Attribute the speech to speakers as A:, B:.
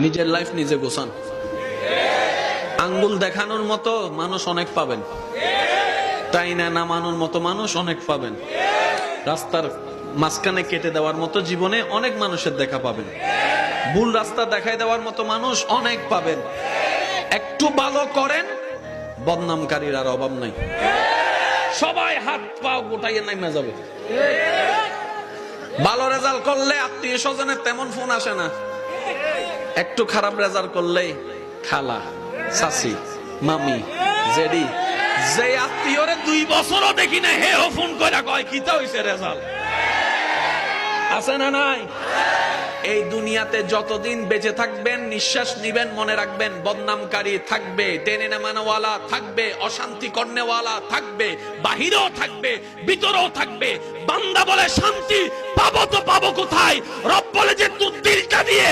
A: নিজের লাইফ নিজে গোছান। আঙ্গুল দেখানোর মতো মানুষ অনেক পাবেন, তাই না নামানোর মতো মানুষ অনেক পাবেন, রাস্তার মাঝখানে কেটে দেওয়ার মতো জীবনে অনেক মানুষের দেখা পাবেন, ভুল রাস্তা দেখায় দেওয়ার মতো মানুষ অনেক পাবেন। একটু ভালো করেন, বদনামকারীর আর অভাব নাই, সবাই হাত পা গোটাইয়ে নাইমা যাবে। ভালো রেজাল্ট করলে আত্মীয় স্বজনের তেমন ফোন আসে না, একটু খারাপ রেজাল্ট করলেই খালা, চাচি, মামি, জেডি, যে আত্মীয়রে 2 বছরও দেখি না হেও ফোন করে কয় কিতা হইছে রেজাল্ট। আছে না নাই? এই দুনিয়াতে যতদিন বেঁচে থাকবেন, নিঃশ্বাস নিবেন, মনে রাখবেন বদনামকারী থাকবে, টেনে নামানোওয়ালা থাকবে, অশান্তি করনেওয়ালা থাকবে, বাহিরেও থাকবে, ভিতরেও থাকবে। বান্দা বলে শান্তি পাবো তো পাবো কোথায়? রব বলে যে তুই দিলটা দিয়ে